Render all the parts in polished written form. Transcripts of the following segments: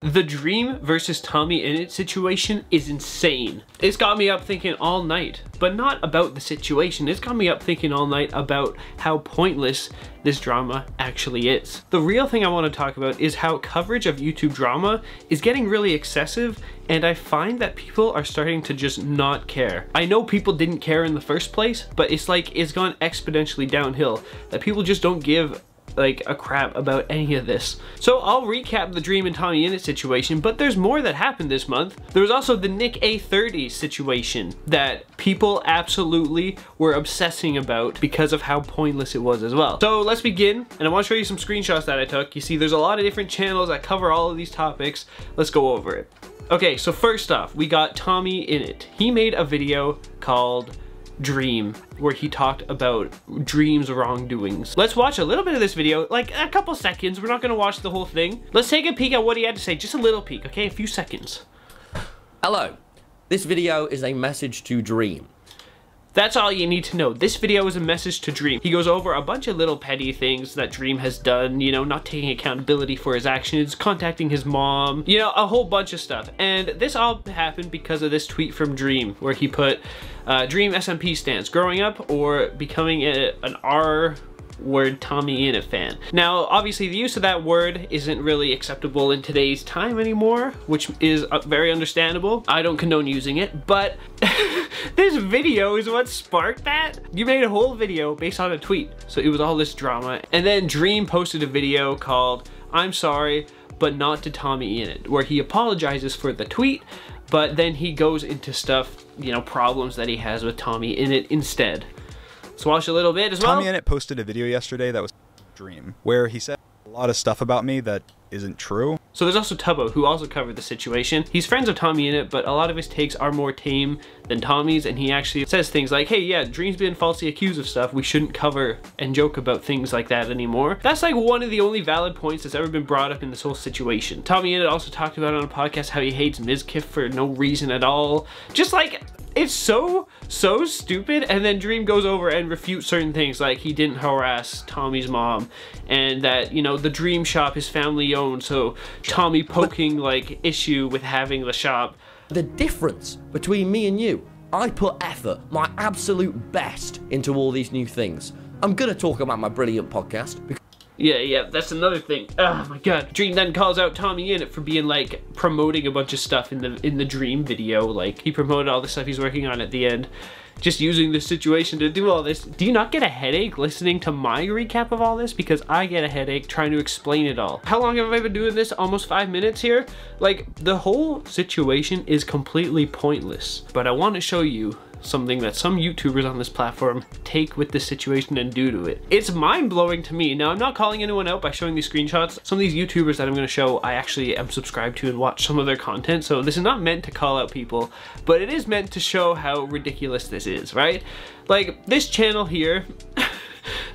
The Dream versus Tommy Innit situation is insane. It's got me up thinking all night, but not about the situation. It's got me up thinking all night about how pointless this drama actually is. The real thing I want to talk about is how coverage of YouTube drama is getting really excessive, and I find that people are starting to just not care. I know people didn't care in the first place, but it's like it's gone exponentially downhill, that people just don't give like a crap about any of this. So I'll recap the Dream and Tommy Innit situation, but there's more that happened this month. There was also the Nick A30 situation that people absolutely were obsessing about because of how pointless it was as well. So let's begin, and I want to show you some screenshots that I took. You see there's a lot of different channels that cover all of these topics. Let's go over it. Okay, so first off, we got Tommy Innit. He made a video called Dream, where he talked about Dream's wrongdoings. Let's watch a little bit of this video, like a couple seconds. We're not gonna watch the whole thing. Let's take a peek at what he had to say, just a little peek, okay? A few seconds. Hello, this video is a message to Dream. That's all you need to know. This video is a message to Dream. He goes over a bunch of little petty things that Dream has done, you know, not taking accountability for his actions, contacting his mom, you know, a whole bunch of stuff. And this all happened because of this tweet from Dream, where he put, Dream SMP stance, growing up or becoming an R-word Tommy Innit fan. Now, obviously the use of that word isn't really acceptable in today's time anymore, which is very understandable. I don't condone using it, but this video is what sparked that. You made a whole video based on a tweet, so it was all this drama. And then Dream posted a video called I'm sorry, but not to Tommy Innit, where he apologizes for the tweet, but then he goes into stuff, you know, problems that he has with Tommy Innit instead. Let's watch a little bit as well. Tommy Innit posted a video yesterday that was Dream, where he said a lot of stuff about me that isn't true. So there's also Tubbo, who also covered the situation. He's friends with Tommy Innit, but a lot of his takes are more tame than Tommy's, and he actually says things like, hey, yeah, Dream's been falsely accused of stuff. We shouldn't cover and joke about things like that anymore. That's like one of the only valid points that's ever been brought up in this whole situation. Tommy Innit also talked about on a podcast how he hates Mizkif for no reason at all. Just like, it's so stupid. And then Dream goes over and refutes certain things, like he didn't harass Tommy's mom, and that, you know, the Dream shop is family owned, so Tommy poking like issue with having the shop. The difference between me and you, I put effort, my absolute best, into all these new things. I'm gonna talk about my brilliant podcast. Yeah, that's another thing. Oh my god. Dream then calls out Tommy Innit for being like promoting a bunch of stuff in the Dream video. Like he promoted all the stuff he's working on at the end, just using this situation to do all this. Do you not get a headache listening to my recap of all this? Because I get a headache trying to explain it all. How long have I been doing this? Almost 5 minutes here? Like, the whole situation is completely pointless. But I want to show you something that some YouTubers on this platform take with this situation and do to it. It's mind-blowing to me. Now, I'm not calling anyone out by showing these screenshots. Some of these YouTubers that I'm going to show, I actually am subscribed to and watch some of their content, so this is not meant to call out people, but it is meant to show how ridiculous this is, right? Like, this channel here,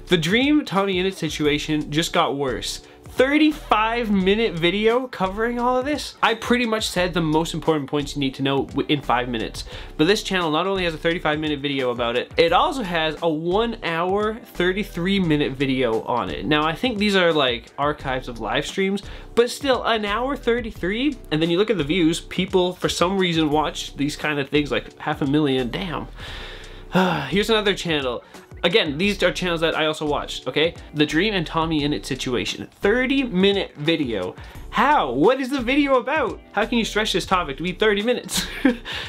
the Dream Tommy Innit situation just got worse. 35-minute video covering all of this. I pretty much said the most important points you need to know in 5 minutes. But this channel not only has a 35-minute video about it, it also has a 1 hour, 33-minute video on it. Now, I think these are like archives of live streams, but still, an hour 33, and then you look at the views, people for some reason watch these kind of things, like 500,000, damn. Here's another channel. Again, these are channels that I also watched, okay? The Dream and Tommy Innit situation. 30-minute video. How? What is the video about? How can you stretch this topic to be 30 minutes?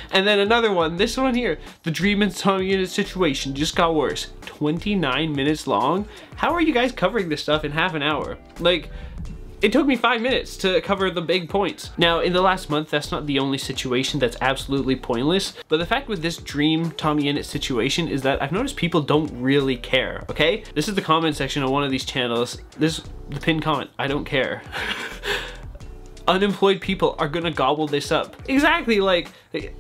And then another one, this one here. The Dream and Tommy Innit situation just got worse. 29 minutes long? How are you guys covering this stuff in half an hour? Like, it took me 5 minutes to cover the big points. Now, in the last month, that's not the only situation that's absolutely pointless, but the fact with this Dream Tommy Innit situation is that I've noticed people don't really care, okay? This is the comment section on one of these channels. This is the pinned comment, I don't care. Unemployed people are gonna gobble this up. Exactly, like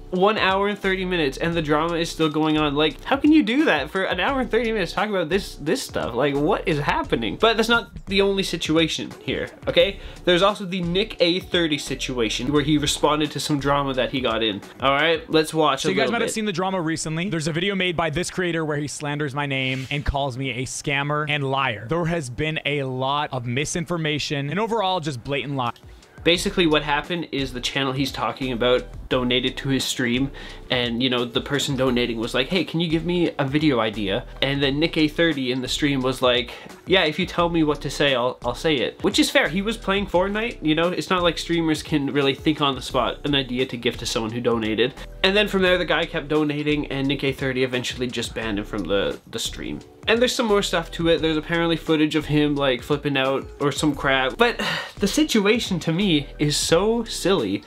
1 hour and 30 minutes and the drama is still going on. Like, how can you do that for an hour and 30 minutes talking about this stuff? Like, what is happening? But that's not the only situation here, okay? There's also the Nick A30 situation where he responded to some drama that he got in. All right, let's watch. So you guys might have seen the drama recently. There's a video made by this creator where he slanders my name and calls me a scammer and liar. There has been a lot of misinformation and overall just blatant lies. Basically what happened is the channel he's talking about donated to his stream, and you know, the person donating was like, hey, can you give me a video idea? And then Nick A30 in the stream was like, yeah, if you tell me what to say, I'll say it. Which is fair, he was playing Fortnite, you know? It's not like streamers can really think on the spot an idea to give to someone who donated. And then from there, the guy kept donating, and Nick A30 eventually just banned him from the stream. And there's some more stuff to it. There's apparently footage of him like flipping out or some crap. But the situation to me is so silly.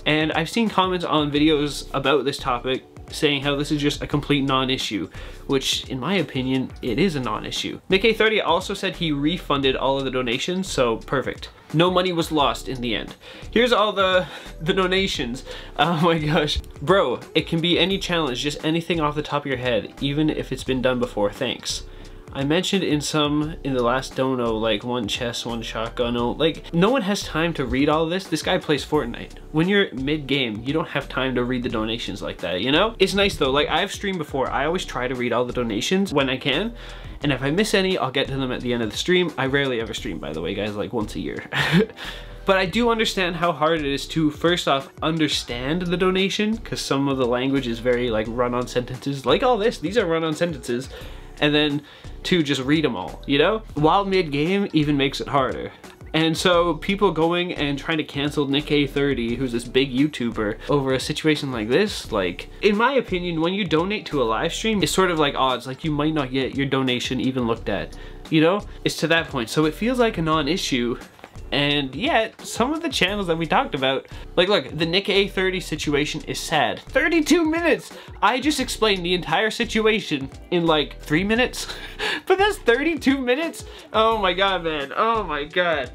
And I've seen comments on videos about this topic saying how this is just a complete non-issue, which in my opinion, it is a non-issue. Nick A30 also said he refunded all of the donations, so perfect. No money was lost in the end. Here's all the donations. Oh my gosh. Bro, it can be any challenge, just anything off the top of your head, even if it's been done before, thanks. I mentioned in the last dono, like one chest, one shotgun, like no one has time to read all this. This guy plays Fortnite. When you're mid-game, you don't have time to read the donations like that, you know? It's nice though, like I've streamed before. I always try to read all the donations when I can. And if I miss any, I'll get to them at the end of the stream. I rarely ever stream, by the way, guys, like once a year. But I do understand how hard it is to, first off, understand the donation, because some of the language is very like run-on sentences. Like all this, these are run-on sentences. And then to just read them all, you know? While mid-game even makes it harder. And so people going and trying to cancel Nick A30, who's this big YouTuber, over a situation like this, like, in my opinion, when you donate to a live stream, it's sort of like odds, like you might not get your donation even looked at, you know? It's to that point. So it feels like a non-issue. And yet, some of the channels that we talked about, like look, the Nick A30 situation is sad. 32 minutes! I just explained the entire situation in like 3 minutes, but that's 32 minutes? Oh my god, man, oh my god.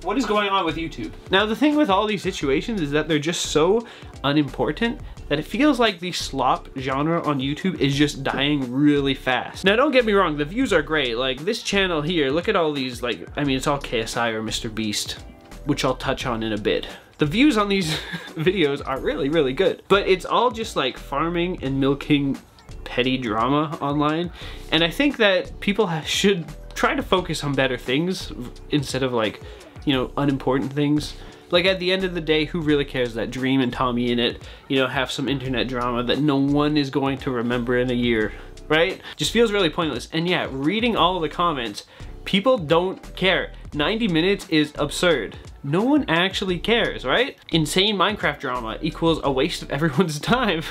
What is going on with YouTube? Now the thing with all these situations is that they're just so unimportant that it feels like the slop genre on YouTube is just dying really fast. Now don't get me wrong, the views are great. Like this channel here, look at all these, like, I mean, it's all KSI or Mr. Beast, which I'll touch on in a bit. The views on these videos are really, really good. But it's all just like farming and milking petty drama online. And I think that people should try to focus on better things instead of like, you know, unimportant things. Like at the end of the day, who really cares that Dream and Tommy in it, you know, have some internet drama that no one is going to remember in a year, right? Just feels really pointless. And yeah, reading all of the comments, people don't care. 90 minutes is absurd. No one actually cares, right? Insane Minecraft drama equals a waste of everyone's time.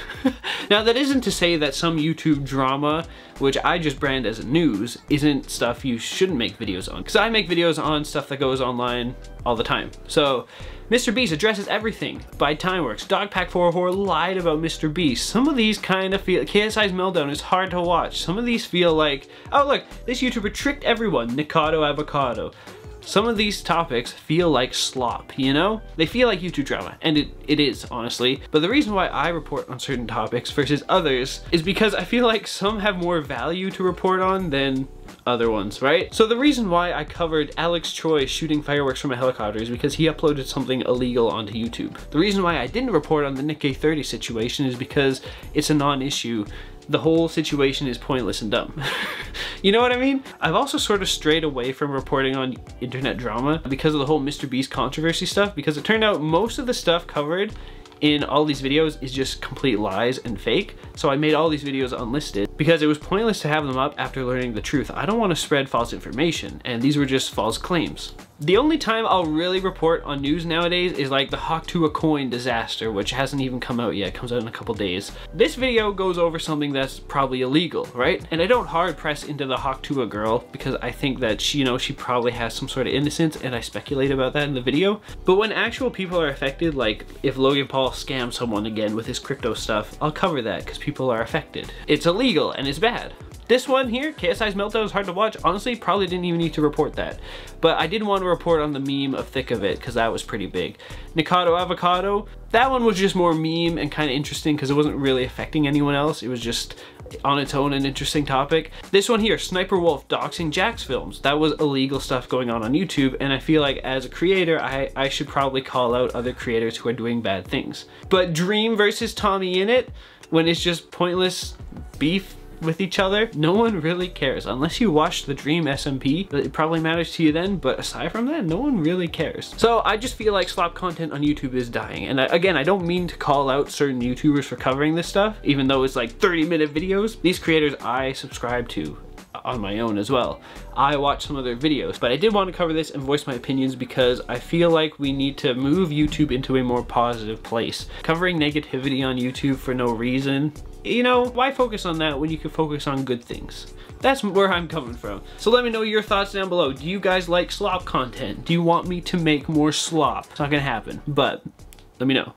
Now that isn't to say that some YouTube drama, which I just brand as news, isn't stuff you shouldn't make videos on. Because I make videos on stuff that goes online all the time. So, Mr. Beast addresses everything by Timeworks. Dogpack404 lied about Mr. Beast. Some of these kind of feel, KSI's Meltdown is hard to watch. Some of these feel like, oh look, this YouTuber tricked everyone, Nikado Avocado. Some of these topics feel like slop, you know? They feel like YouTube drama, and it is, honestly. But the reason why I report on certain topics versus others is because I feel like some have more value to report on than other ones, right? So the reason why I covered Alex Choi shooting fireworks from a helicopter is because he uploaded something illegal onto YouTube. The reason why I didn't report on the Nick A30 situation is because it's a non-issue. The whole situation is pointless and dumb. You know what I mean? I've also sort of strayed away from reporting on internet drama because of the whole Mr. Beast controversy stuff, because it turned out most of the stuff covered in all these videos is just complete lies and fake. So I made all these videos unlisted because it was pointless to have them up after learning the truth. I don't want to spread false information, and these were just false claims. The only time I'll really report on news nowadays is like the Hawk to a Coin disaster, which hasn't even come out yet. It comes out in a couple days. This video goes over something that's probably illegal, right? And I don't hard press into the Hawk to a girl because I think that she, you know, she probably has some sort of innocence, and I speculate about that in the video. But when actual people are affected, like if Logan Paul scams someone again with his crypto stuff, I'll cover that because people are affected. It's illegal and it's bad. This one here, KSI's Meltdown, is hard to watch. Honestly, probably didn't even need to report that. But I did want to report on the meme of Thick of It, because that was pretty big. Nikado Avocado, that one was just more meme and kind of interesting because it wasn't really affecting anyone else. It was just on its own an interesting topic. This one here, Sniper Wolf doxing Jax Films. That was illegal stuff going on YouTube, and I feel like as a creator, I should probably call out other creators who are doing bad things. But Dream versus Tommy in it, when it's just pointless beef, with each other, no one really cares. Unless you watch the Dream SMP, it probably matters to you then, but aside from that, no one really cares. So I just feel like slop content on YouTube is dying. And again, I don't mean to call out certain YouTubers for covering this stuff, even though it's like 30-minute videos. These creators I subscribe to on my own as well. I watch some of their videos, but I did want to cover this and voice my opinions because I feel like we need to move YouTube into a more positive place. Covering negativity on YouTube for no reason, you know, why focus on that when you can focus on good things? That's where I'm coming from. So let me know your thoughts down below. Do you guys like slop content? Do you want me to make more slop? It's not gonna happen, but let me know.